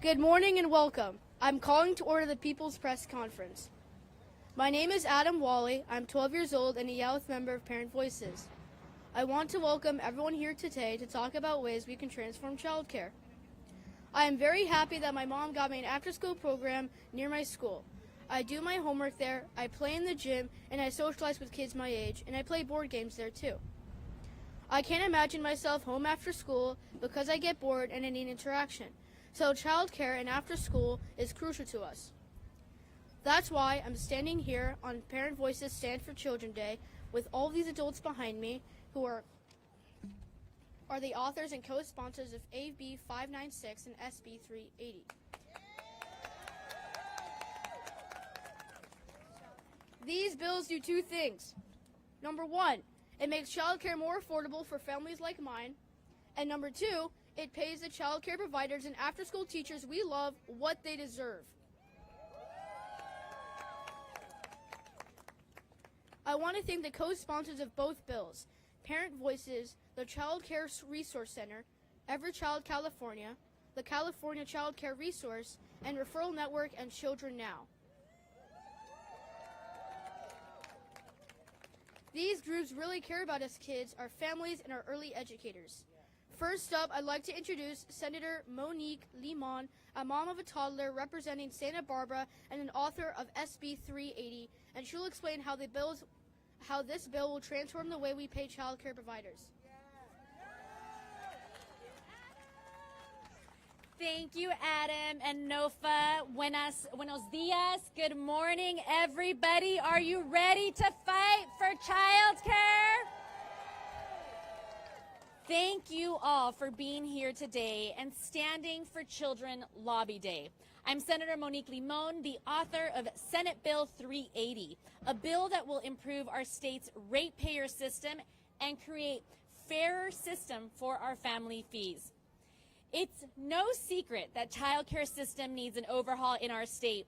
Good morning and welcome. I'm calling to order the People's Press Conference. My name is Adam Wally. I'm 12 years old and a Youth member of Parent Voices. I want to welcome everyone here today to talk about ways we can transform childcare. I am very happy that my mom got me an after-school program near my school. I do my homework there, I play in the gym, and I socialize with kids my age, and I play board games there too. I can't imagine myself home after school because I get bored and I need interaction. So childcare and after school is crucial to us. That's why I'm standing here on Parent Voices Stand for Children Day with all these adults behind me who are the authors and co-sponsors of AB 596 and SB 380. These bills do two things. Number one, it makes childcare more affordable for families like mine. And number two, it pays the childcare providers and after-school teachers we love what they deserve. I want to thank the co-sponsors of both bills, Parent Voices, the Child Care Resource Center, Every Child California, the California Child Care Resource, and Referral Network and Children Now. These groups really care about us kids, our families, and our early educators. First up, I'd like to introduce Senator Monique Limón, a mom of a toddler representing Santa Barbara and an author of SB 380, and she'll explain how this bill will transform the way we pay child care providers. Thank you, Adam and Nofa. Buenos dias. Good morning, everybody. Are you ready to fight for child care? Thank you all for being here today and standing for Children Lobby Day. I'm Senator Monique Limón, the author of Senate Bill 380, a bill that will improve our state's ratepayer system and create fairer system for our family fees. It's no secret that child care system needs an overhaul in our state,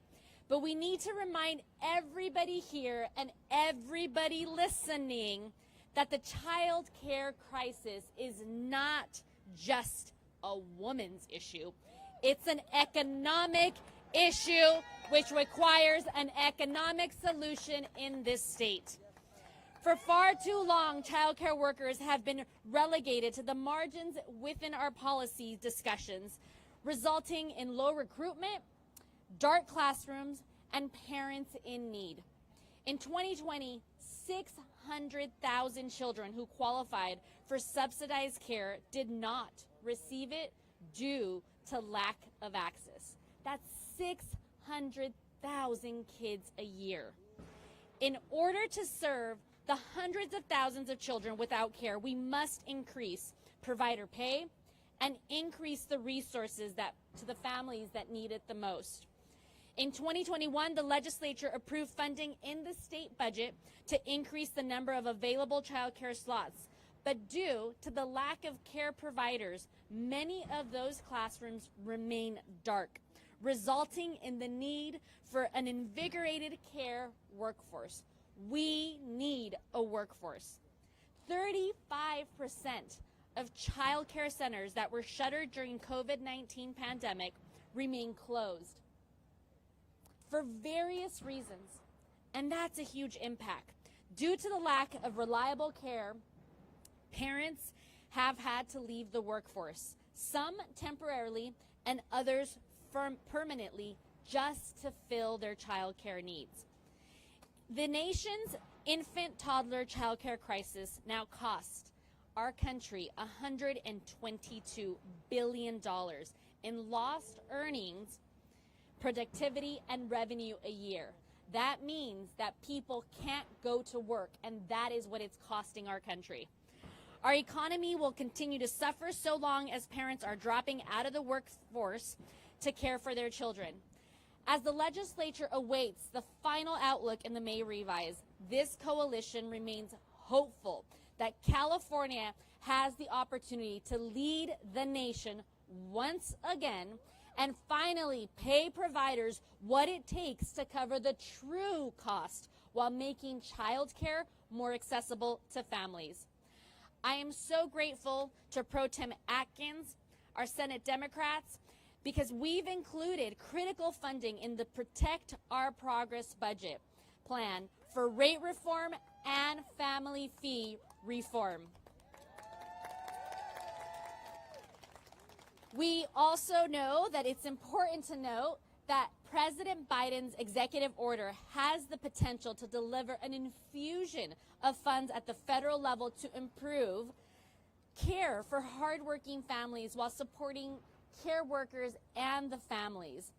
but we need to remind everybody here and everybody listening that the child care crisis is not just a woman's issue. It's an economic issue which requires an economic solution in this state. For far too long, child care workers have been relegated to the margins within our policy discussions, resulting in low recruitment, dark classrooms, and parents in need. In 2020, 600,000 children who qualified for subsidized care did not receive it due to lack of access. That's 600,000 kids a year. In order to serve the hundreds of thousands of children without care, we must increase provider pay and increase the resources to the families that need it the most. In 2021, the legislature approved funding in the state budget to increase the number of available child care slots. But due to the lack of care providers, many of those classrooms remain dark, resulting in the need for an invigorated care workforce. We need a workforce. 35% of child care centers that were shuttered during COVID-19 pandemic remain closed for various reasons, and that's a huge impact. Due to the lack of reliable care, parents have had to leave the workforce, some temporarily and others permanently, just to fill their child care needs. The nation's infant-toddler child care crisis now costs our country $122 billion in lost earnings, productivity, and revenue a year. That means that people can't go to work, and that is what it's costing our country. Our economy will continue to suffer so long as parents are dropping out of the workforce to care for their children. As the legislature awaits the final outlook in the May revise, this coalition remains hopeful that California has the opportunity to lead the nation once again and finally pay providers what it takes to cover the true cost while making childcare more accessible to families. I am so grateful to Pro Tem Atkins, our Senate Democrats, because we've included critical funding in the Protect Our Progress budget plan for rate reform and family fee reform. We also know that it's important to note that President Biden's executive order has the potential to deliver an infusion of funds at the federal level to improve care for hardworking families while supporting care workers and the families.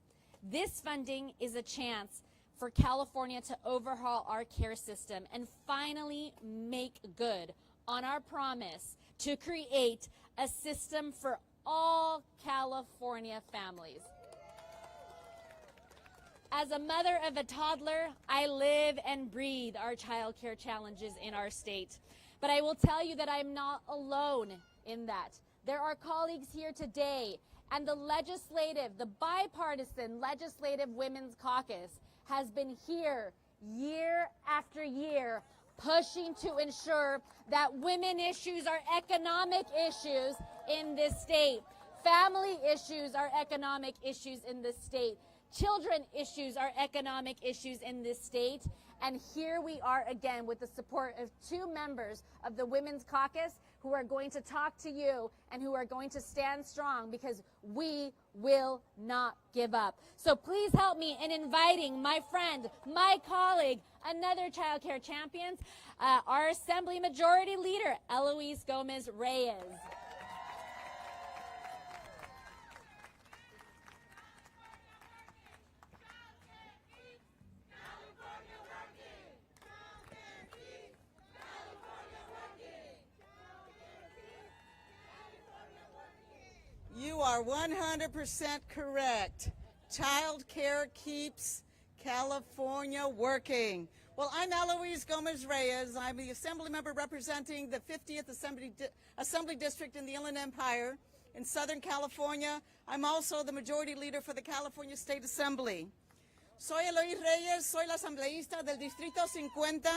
This funding is a chance for California to overhaul our care system and finally make good on our promise to create a system for all California families. As a mother of a toddler, I live and breathe our child care challenges in our state. But I will tell you that I'm not alone in that. There are colleagues here today, and the bipartisan Legislative Women's Caucus has been here year after year pushing to ensure that women issues are economic issues in this state. Family issues are economic issues in this state. Children issues are economic issues in this state. And here we are again with the support of two members of the Women's Caucus who are going to talk to you and who are going to stand strong because we will not give up. So please help me in inviting my friend, my colleague, another child care champion, our Assembly Majority Leader, Eloise Gómez Reyes. You are 100% correct. Child care keeps California working. Well, I'm Eloise Gómez Reyes. I'm the Assembly member representing the 50th Assembly District in the Inland Empire in Southern California. I'm also the Majority Leader for the California State Assembly. Soy Eloise Reyes, soy la asambleísta del Distrito 50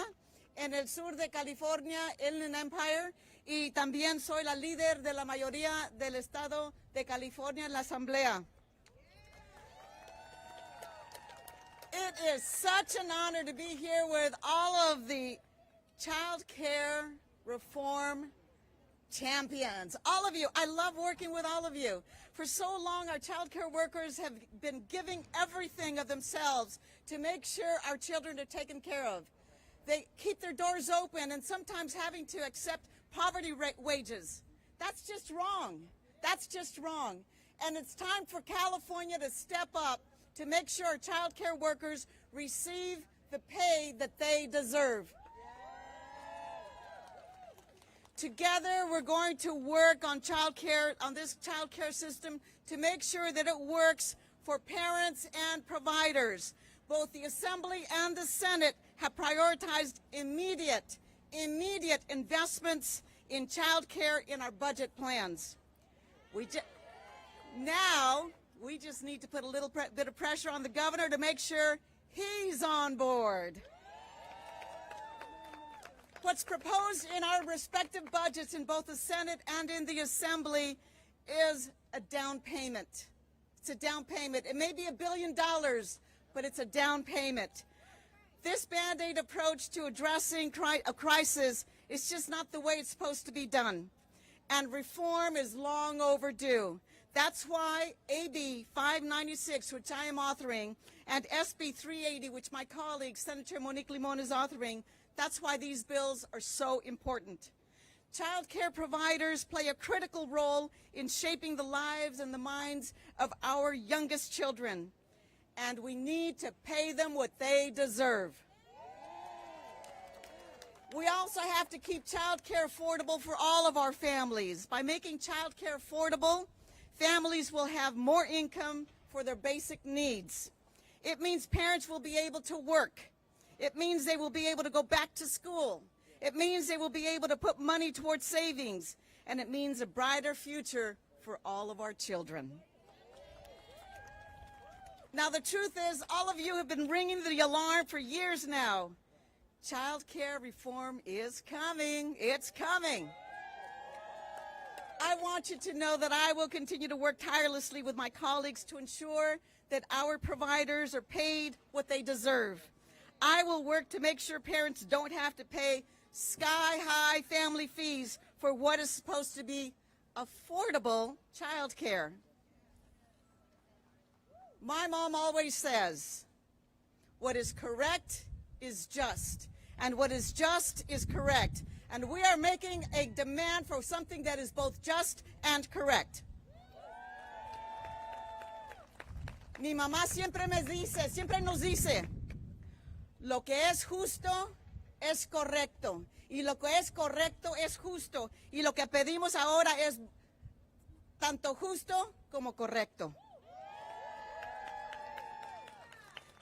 en el sur de California, Inland Empire, y también soy la líder de la mayoría del estado de California en la Asamblea. It is such an honor to be here with all of the child care reform champions. All of you. I love working with all of you. For so long, our child care workers have been giving everything of themselves to make sure our children are taken care of. They keep their doors open and sometimes having to accept poverty wages. That's just wrong. That's just wrong. And it's time for California to step up to make sure our child care workers receive the pay that they deserve. Together, we're going to work on this child care system to make sure that it works for parents and providers. Both the Assembly and the Senate have prioritized immediate investments in child care in our budget plans. Now, we just need to put a little bit of pressure on the governor to make sure he's on board. What's proposed in our respective budgets in both the Senate and in the Assembly is a down payment. It's a down payment. It may be $1 billion, but it's a down payment. This Band-Aid approach to addressing a crisis is just not the way it's supposed to be done. And reform is long overdue. That's why AB 596, which I am authoring, and SB 380, which my colleague, Senator Monique Limón, is authoring, that's why these bills are so important. Child care providers play a critical role in shaping the lives and the minds of our youngest children, and we need to pay them what they deserve. We also have to keep child care affordable for all of our families. By making child care affordable, families will have more income for their basic needs. It means parents will be able to work. It means they will be able to go back to school. It means they will be able to put money towards savings. And it means a brighter future for all of our children. Now, the truth is, all of you have been ringing the alarm for years now. Child care reform is coming. It's coming. I I want you to know that I will continue to work tirelessly with my colleagues to ensure that our providers are paid what they deserve. I will work to make sure parents don't have to pay sky-high family fees for what is supposed to be affordable child care. My mom always says, what is correct is just, and what is just is correct. And we are making a demand for something that is both just and correct. Mi mamá siempre nos dice, lo que es justo es correcto, y lo que es correcto es justo, y lo que pedimos ahora es tanto justo como correcto.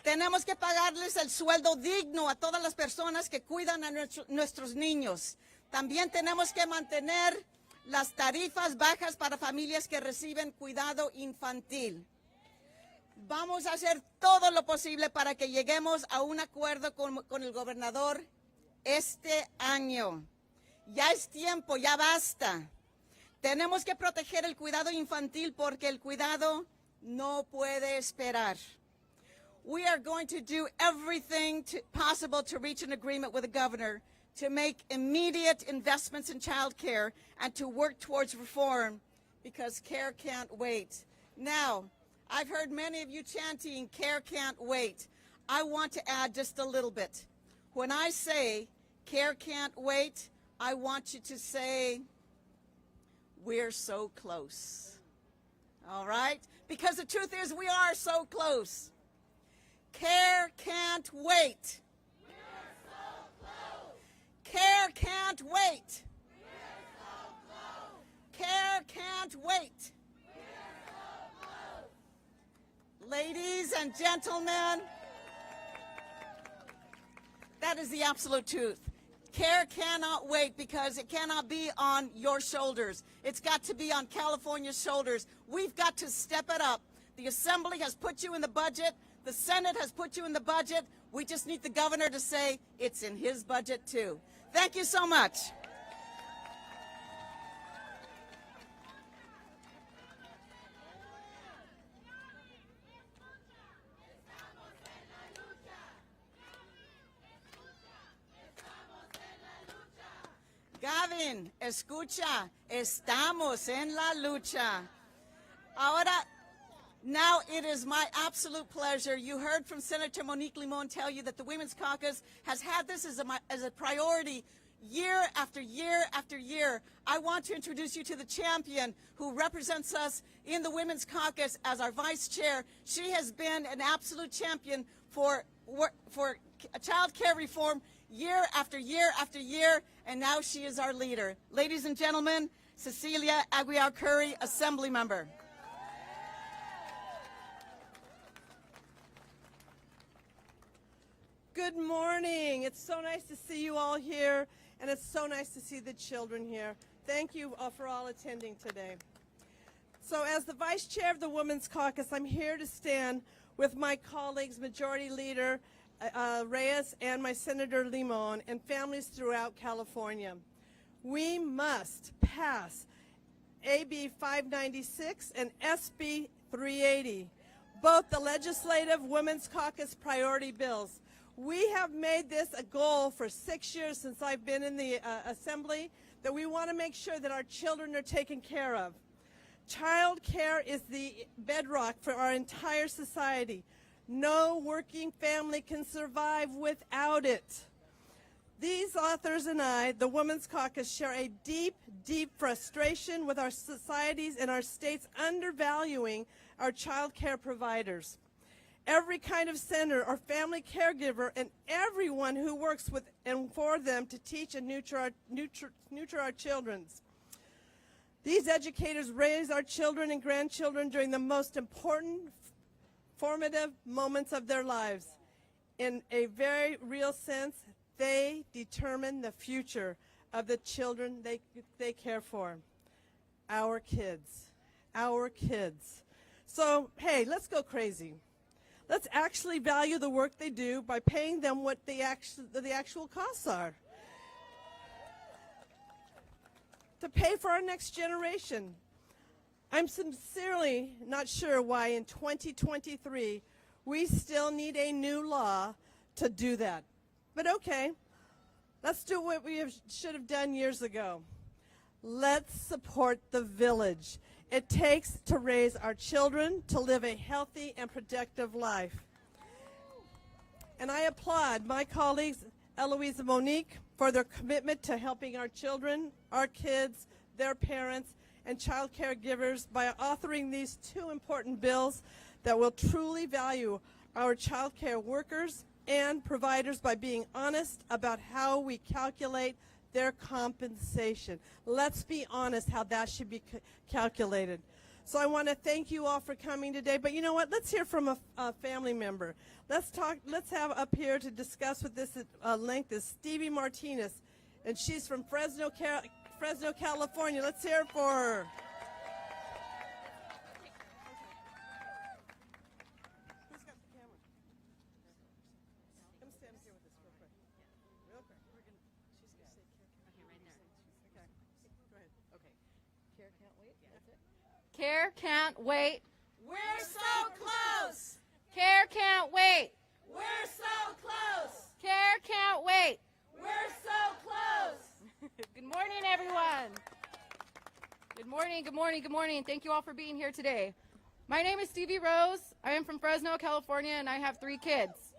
Tenemos que pagarles el sueldo digno a todas las personas que cuidan a nuestros niños. También tenemos que mantener las tarifas bajas para familias que reciben cuidado infantil. Vamos a hacer todo lo posible para que lleguemos a un acuerdo con el gobernador este año. Ya es tiempo, ya basta. Tenemos que proteger el cuidado infantil porque el cuidado no puede esperar. We are going to do everything possible to reach an agreement with the governor to make immediate investments in child care and to work towards reform because care can't wait. Now, I've heard many of you chanting, care can't wait. I want to add just a little bit. When I say care can't wait, I want you to say, we're so close. All right? Because the truth is, we are so close. Care can't wait. We're so close. Care can't wait. We're so close. Care can't wait. We're so close. Ladies and gentlemen, that is the absolute truth. Care cannot wait because it cannot be on your shoulders. It's got to be on California's shoulders. We've got to step it up. The Assembly has put you in the budget. The Senate has put you in the budget. We just need the governor to say it's in his budget too. Thank you so much. Gavin, escucha, estamos en la lucha. Ahora, now it is my absolute pleasure. You heard from Senator Monique Limón tell you that the Women's Caucus has had this as a priority year after year after year. I want to introduce you to the champion who represents us in the Women's Caucus as our vice chair. She has been an absolute champion for child care reform year after year after year, and now she is our leader. Ladies and gentlemen, Cecilia Aguiar Curry, Assembly Member. Good morning. It's so nice to see you all here, and it's so nice to see the children here. Thank you for all attending today. So as the Vice Chair of the Women's Caucus, I'm here to stand with my colleagues, Majority Leader Reyes and my Senator Limón, and families throughout California. We must pass AB 596 and SB 380, both the Legislative Women's Caucus priority bills. We have made this a goal for 6 years since I've been in the Assembly, that we want to make sure that our children are taken care of. Child care is the bedrock for our entire society. No working family can survive without it. These authors and I, the Women's Caucus, share a deep, deep frustration with our societies and our states undervaluing our child care providers. Every kind of center or family caregiver and everyone who works with and for them to teach and nurture our children. These educators raise our children and grandchildren during the most important, formative moments of their lives. In a very real sense, they determine the future of the children they care for. Our kids. Our kids. So, hey, let's go crazy. Let's actually value the work they do by paying them what the actual costs are. to pay for our next generation. I'm sincerely not sure why in 2023 we still need a new law to do that. But okay, let's do what we should have done years ago. Let's support the village. It takes to raise our children to live a healthy and productive life. And I applaud my colleagues, Eloise and Monique, for their commitment to helping our children, our kids, their parents, and child caregivers by authoring these two important bills that will truly value our child care workers and providers by being honest about how we calculate their compensation. Let's be honest how that should be calculated. So I want to thank you all for coming today. But you know what? Let's hear from a family member. Let's have up here to discuss with this at length is Stevie Martinez, and she's from Fresno, California. Let's hear it for her. Who's got the camera? Come stand here with us real quick. Real quick. She's going to say care. Okay, right there. Okay. Go ahead. Okay. Care can't wait. That's it. Care can't wait. We're so close. Care can't wait. We're so close. Care can't wait. We're so close. Good morning, everyone. Good morning, good morning, good morning. Thank you all for being here today. My name is Stevie Rose. I am from Fresno, California, and I have 3 kids.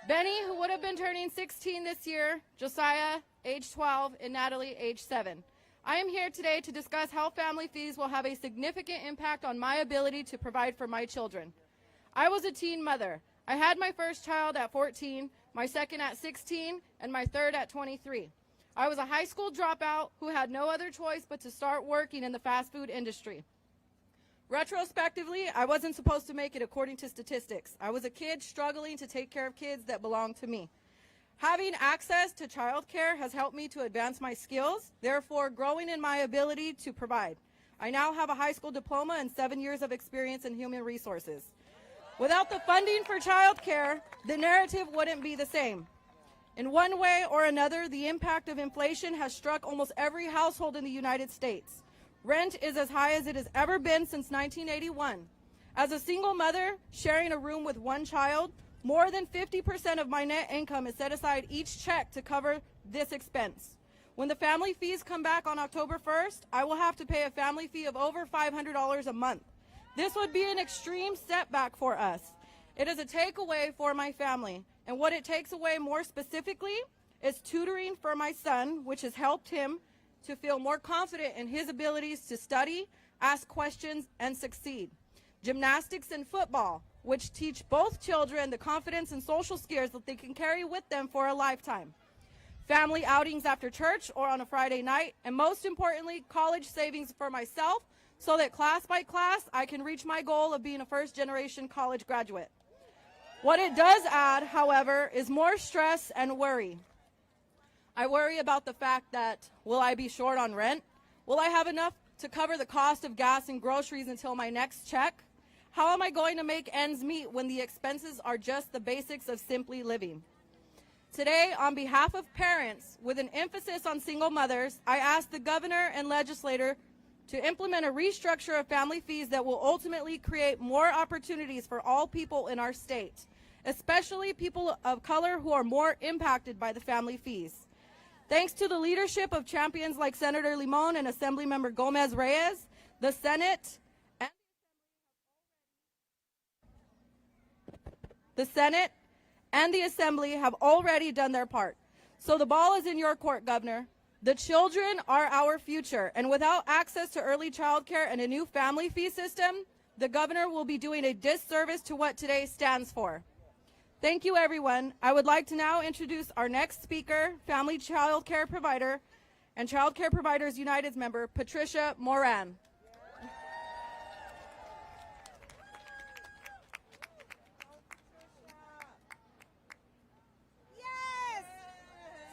Benny, who would have been turning 16 this year, Josiah, age 12, and Natalie, age 7. I am here today to discuss how family fees will have a significant impact on my ability to provide for my children. I was a teen mother. I had my first child at 14, my second at 16, and my third at 23. I was a high school dropout who had no other choice but to start working in the fast food industry. Retrospectively, I wasn't supposed to make it according to statistics. I was a kid struggling to take care of kids that belonged to me. Having access to childcare has helped me to advance my skills, therefore growing in my ability to provide. I now have a high school diploma and 7 years of experience in human resources. Without the funding for childcare, the narrative wouldn't be the same. In one way or another, the impact of inflation has struck almost every household in the United States. Rent is as high as it has ever been since 1981. As a single mother sharing a room with 1 child, more than 50% of my net income is set aside each check to cover this expense. When the family fees come back on October 1st, I will have to pay a family fee of over $500 a month. This would be an extreme setback for us. It is a takeaway for my family, and what it takes away more specifically is tutoring for my son, which has helped him to feel more confident in his abilities to study, ask questions, and succeed. Gymnastics and football, which teach both children the confidence and social skills that they can carry with them for a lifetime. Family outings after church or on a Friday night, and most importantly, college savings for myself so that class by class I can reach my goal of being a first-generation college graduate. What it does add, however, is more stress and worry. I worry about the fact that, will I be short on rent? Will I have enough to cover the cost of gas and groceries until my next check? How am I going to make ends meet when the expenses are just the basics of simply living? Today, on behalf of parents, with an emphasis on single mothers, I ask the governor and legislator to implement a restructure of family fees that will ultimately create more opportunities for all people in our state, especially people of color who are more impacted by the family fees. Thanks to the leadership of champions like Senator Limón and Assemblymember Gómez Reyes, the Senate and the Assembly have already done their part. So the ball is in your court, Governor. The children are our future, and without access to early child care and a new family fee system, the governor will be doing a disservice to what today stands for. Thank you, everyone. I would like to now introduce our next speaker, family child care provider and Child Care Providers United member, Patricia Moran. Yes!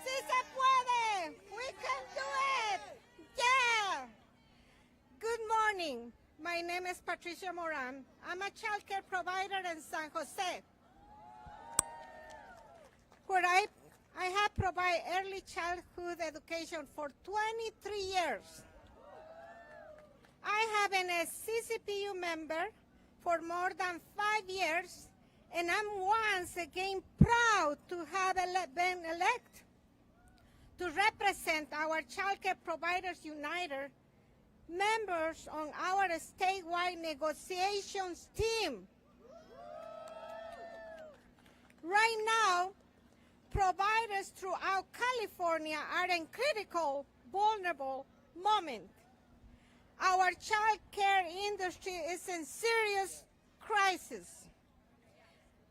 Sí se puede! We can do it! Yeah! Good morning. My name is Patricia Moran. I'm a child care provider in San Jose, where I have provided early childhood education for 23 years. I have been a CCPU member for more than 5 years, and I'm once again proud to have been elected to represent our Childcare Providers United members on our statewide negotiations team. Right now, providers throughout California are in critical, vulnerable moment. Our child care industry is in serious crisis.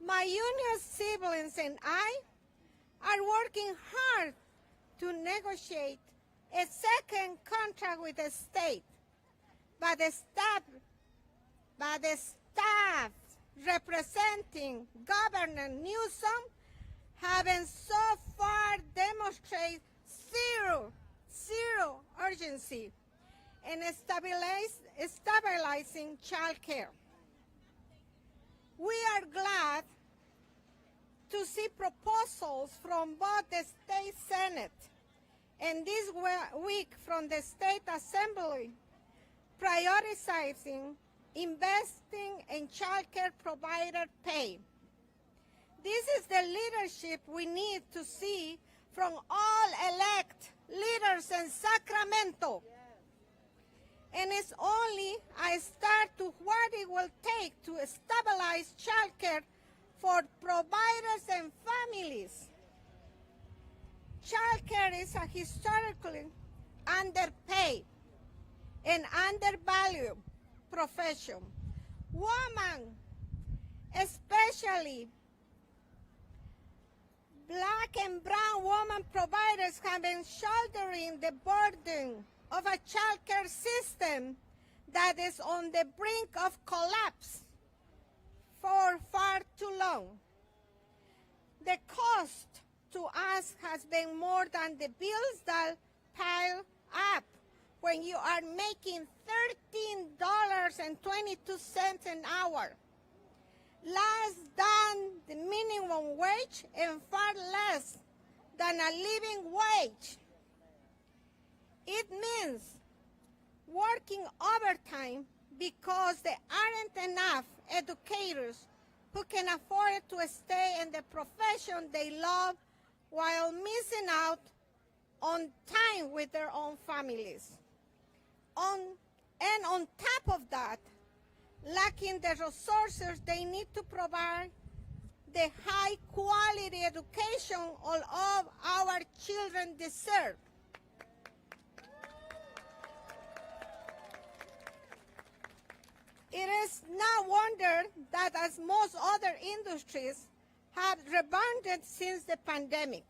My union siblings and I are working hard to negotiate a second contract with the state, but the staff representing Governor Newsom haven't so far demonstrated zero urgency in stabilizing child care. We are glad to see proposals from both the state Senate and this week from the state assembly prioritizing investing in child care provider pay. This is the leadership we need to see from all elect leaders in Sacramento. And it's only a start to what it will take to stabilize child care for providers and families. Child care is a historically underpaid and undervalued profession. Women, especially Black and brown woman providers, have been shouldering the burden of a child care system that is on the brink of collapse for far too long. The cost to us has been more than the bills that pile up when you are making $13.22 an hour, less than the minimum wage and far less than a living wage. It means working overtime because there aren't enough educators who can afford to stay in the profession they love while missing out on time with their own families. And on top of that, lacking the resources they need to provide the high quality education all of our children deserve. It is no wonder that, as most other industries have rebounded since the pandemic,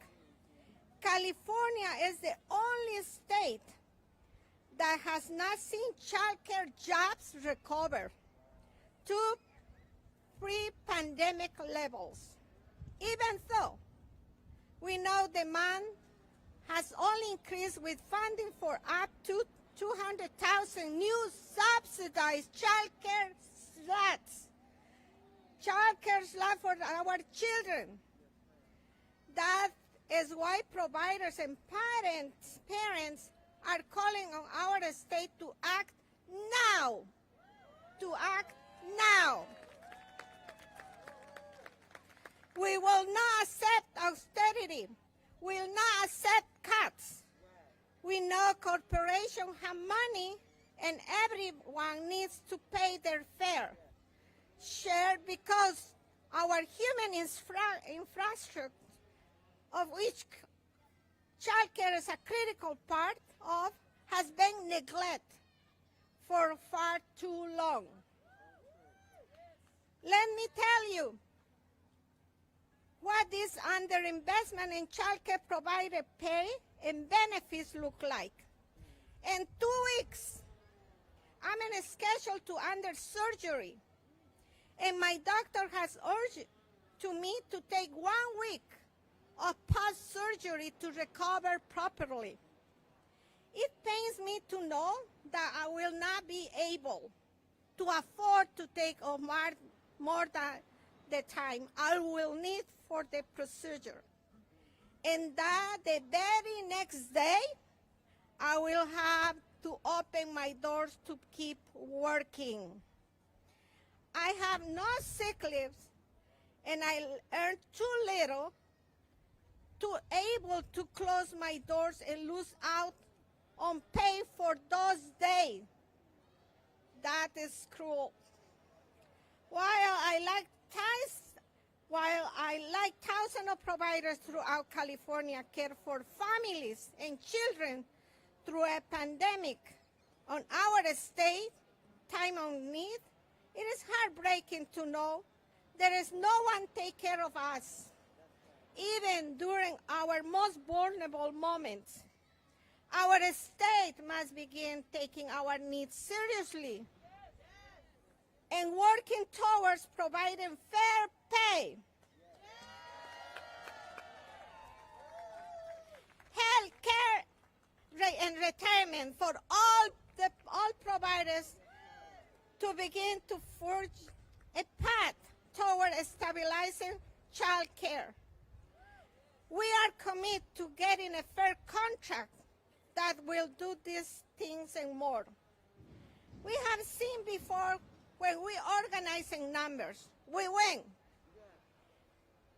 California is the only state that has not seen childcare jobs recover to pre-pandemic levels. Even though we know demand has only increased with funding for up to 200,000 new subsidized childcare slots for our children. That is why providers and parents are calling on our state to act now. To act now. We will not accept austerity. We will not accept cuts. We know corporations have money and everyone needs to pay their fair share because our human infrastructure, of which childcare is a critical part of, has been neglected for far too long. Let me tell you what this underinvestment in childcare provider pay and benefits look like. In 2 weeks, I'm in a schedule to under surgery, and my doctor has urged to me to take 1 week of post-surgery to recover properly. It pains me to know that I will not be able to afford to take more than the time I will need for the procedure. And that the very next day, I will have to open my doors to keep working. I have no sick leaves, and I earn too little to able to close my doors and lose out on pay for those days. That is cruel. While I like thousands of providers throughout California care for families and children through a pandemic on our state, time of need, it is heartbreaking to know there is no one take care of us, even during our most vulnerable moments. Our state must begin taking our needs seriously and working towards providing fair pay, health care, and retirement for all providers to begin to forge a path toward stabilizing child care. We are committed to getting a fair contract that will do these things and more. We have seen before when we organize in numbers, we win.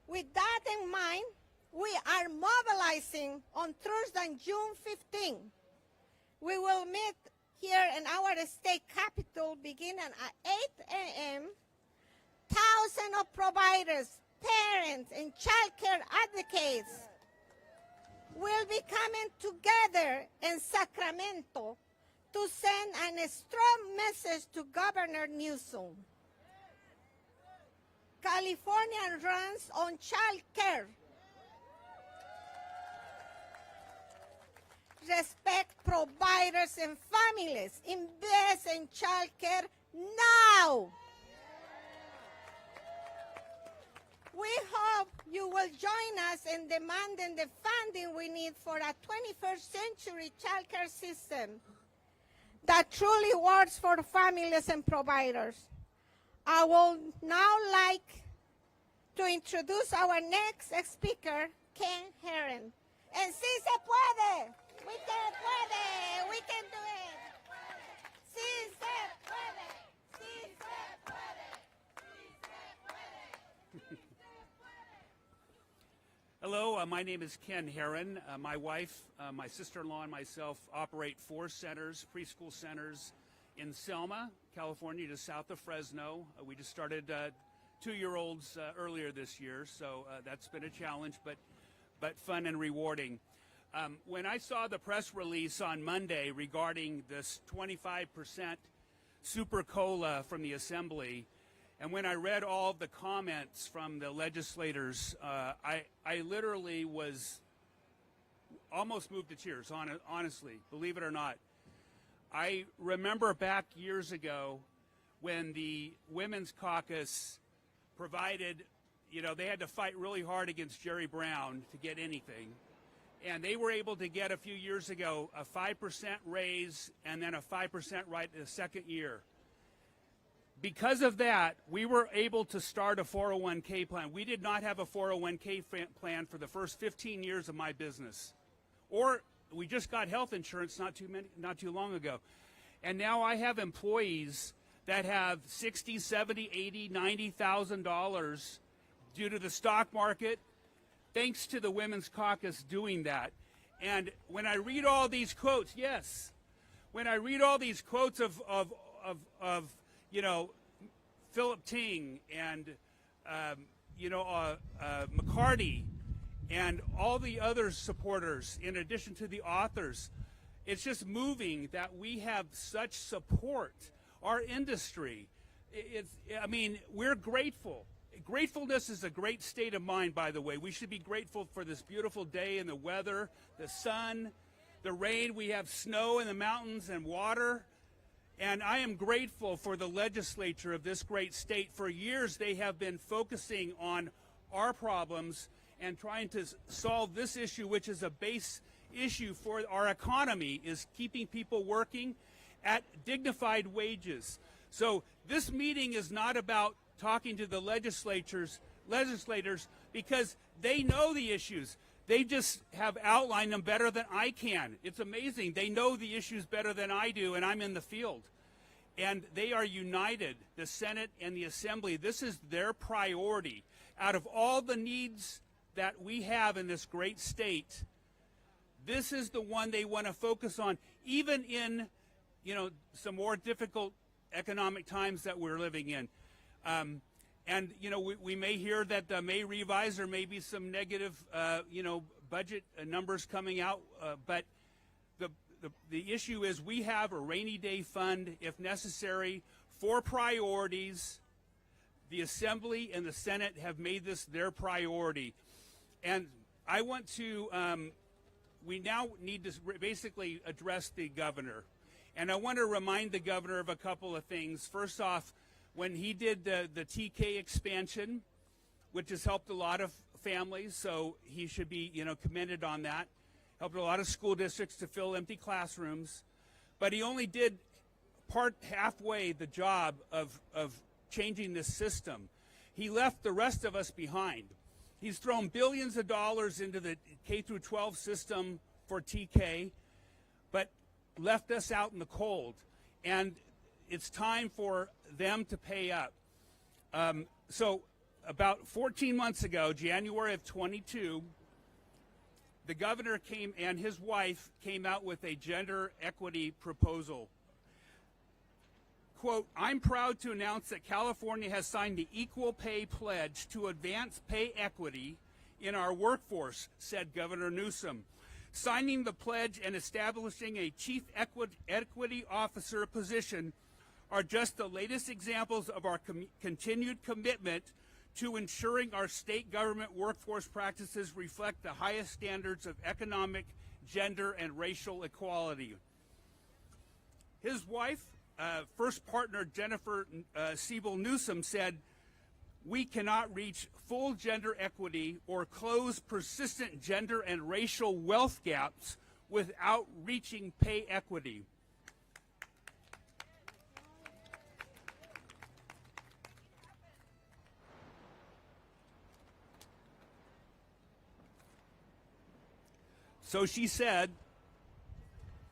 With that in mind, we are mobilizing on Thursday, June 15. We will meet here in our state capitol beginning at 8 a.m. Thousands of providers, parents, and child care advocates will be coming together in Sacramento to send a strong message to Governor Newsom. California runs on child care. Respect providers and families. Invest in child care now. We hope you will join us in demanding the funding we need for a 21st century child care system that truly works for families and providers. I will now like to introduce our next speaker, Ken Herron. And si se puede, we can do it. Si se puede, si se puede, si se puede. Hello, my name is Ken Herron. My wife, my sister-in-law, and myself operate 4 centers, preschool centers in Selma, California, just south of Fresno. We just started 2-year-olds earlier this year, so that's been a challenge, but fun and rewarding. When I saw the press release on Monday regarding this 25% super COLA from the Assembly, and when I read all the comments from the legislators, I literally was almost moved to tears, honestly, believe it or not. I remember back years ago when the Women's Caucus provided, they had to fight really hard against Jerry Brown to get anything. And they were able to get a few years ago a 5% raise and then a 5% right the second year. Because of that, we were able to start a 401k plan. We did not have a 401k plan for the first 15 years of my business. Or we just got health insurance not too long ago. And now I have employees that have $60,000, $70,000, $80,000, $90,000 due to the stock market, thanks to the Women's Caucus doing that. And when I read all these quotes, when I read all these quotes of Philip Ting and, McCarty and all the other supporters, in addition to the authors, it's just moving that we have such support. Our industry, we're grateful. Gratefulness is a great state of mind, by the way. We should be grateful for this beautiful day and the weather, the sun, the rain. We have snow in the mountains and water. And I am grateful for the legislature of this great state. For years, they have been focusing on our problems and trying to solve this issue, which is a base issue for our economy, is keeping people working at dignified wages. So this meeting is not about talking to the legislators because they know the issues. They just have outlined them better than I can. It's amazing. They know the issues better than I do, and I'm in the field. And they are united, the Senate and the Assembly. This is their priority. Out of all the needs that we have in this great state, this is the one they want to focus on, even in, some more difficult economic times that we're living in. And, we may hear that may revise, there may be some negative, budget numbers coming out, but the issue is we have a rainy day fund, if necessary, for priorities. The Assembly and the Senate have made this their priority. And I want to, we now need to basically address the governor. And I want to remind the governor of a couple of things. First off, when he did the TK expansion, which has helped a lot of families, so he should be, commended on that. Helped a lot of school districts to fill empty classrooms. But he only did halfway the job of changing this system. He left the rest of us behind. He's thrown billions of dollars into the K through 12 system for TK, but left us out in the cold. And it's time for them to pay up. So about 14 months ago, January of 22, the governor and his wife came out with a gender equity proposal. Quote, "I'm proud to announce that California has signed the Equal Pay Pledge to advance pay equity in our workforce," said Governor Newsom. Signing the pledge and establishing a chief equity officer position are just the latest examples of our continued commitment to ensuring our state government workforce practices reflect the highest standards of economic, gender, and racial equality. His wife, first partner Jennifer Siebel Newsom, said, "We cannot reach full gender equity or close persistent gender and racial wealth gaps without reaching pay equity." So she said,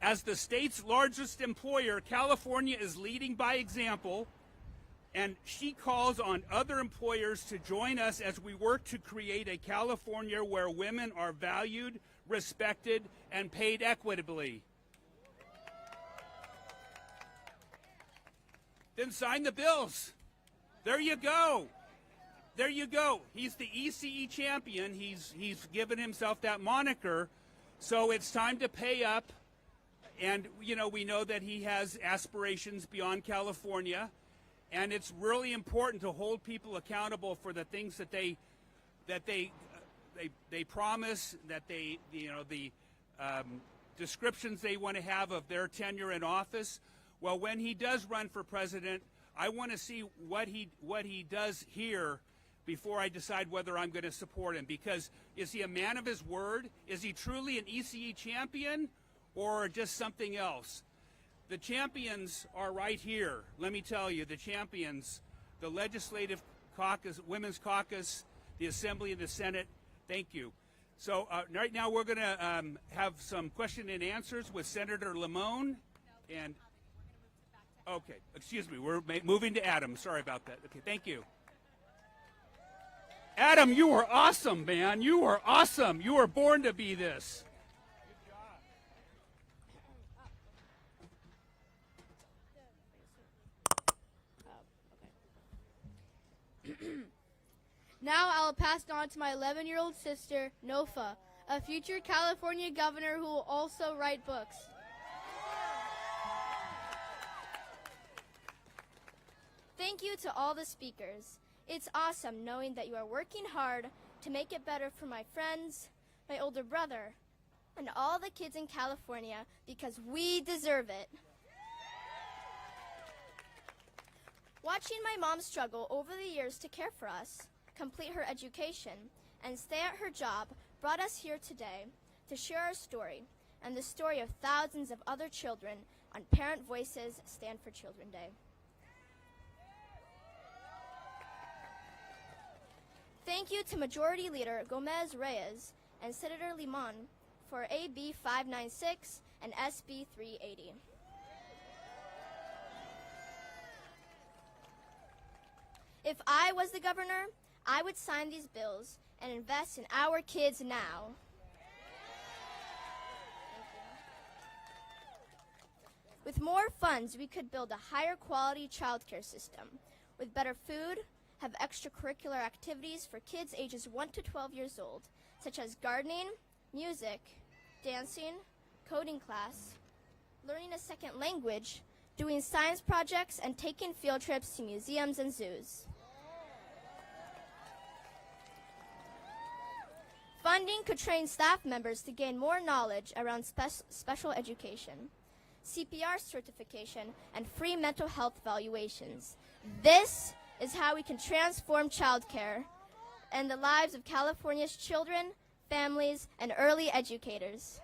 as the state's largest employer, California is leading by example, and she calls on other employers to join us as we work to create a California where women are valued, respected, and paid equitably. Then sign the bills. There you go. There you go. He's the ECE champion. He's given himself that moniker. So it's time to pay up. And, we know that he has aspirations beyond California. And it's really important to hold people accountable for the things that they promise, that the descriptions they want to have of their tenure in office. Well, when he does run for president, I want to see what he does here before I decide whether I'm going to support him. Because is he a man of his word? Is he truly an ECE champion or just something else? The champions are right here. Let me tell you, the champions, the Legislative Caucus, Women's Caucus, the Assembly and the Senate, thank you. So right now we're going to have some question and answers with Senator Limón. And okay, excuse me, we're moving to Adam. Sorry about that. Okay, thank you. Adam, you are awesome, man. You are awesome. You were born to be this. Now I'll pass it on to my 11-year-old sister, Nofa, a future California governor who will also write books. Thank you to all the speakers. It's awesome knowing that you are working hard to make it better for my friends, my older brother, and all the kids in California because we deserve it. Watching my mom struggle over the years to care for us, complete her education, and stay at her job brought us here today to share our story and the story of thousands of other children on Parent Voices Stand for Children Day. Thank you to Majority Leader Gómez Reyes and Senator Limón for AB 596 and SB 380. If I was the governor, I would sign these bills and invest in our kids now. With more funds, we could build a higher quality childcare system with better food, have extracurricular activities for kids ages 1 to 12 years old, such as gardening, music, dancing, coding class, learning a second language, doing science projects, and taking field trips to museums and zoos. Funding could train staff members to gain more knowledge around special education, CPR certification, and free mental health evaluations. This is how we can transform childcare and the lives of California's children, families, and early educators.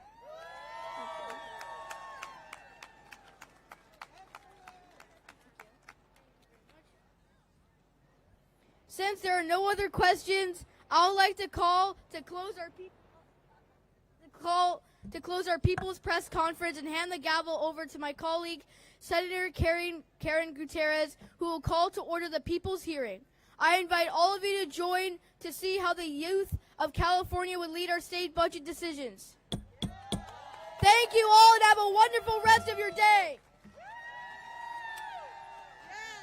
Since there are no other questions, I would like to call to close our People's Press Conference and hand the gavel over to my colleague, Senator Karen Gutierrez, who will call to order the People's Hearing. I invite all of you to join to see how the youth of California would lead our state budget decisions. Thank you all and have a wonderful rest of your day.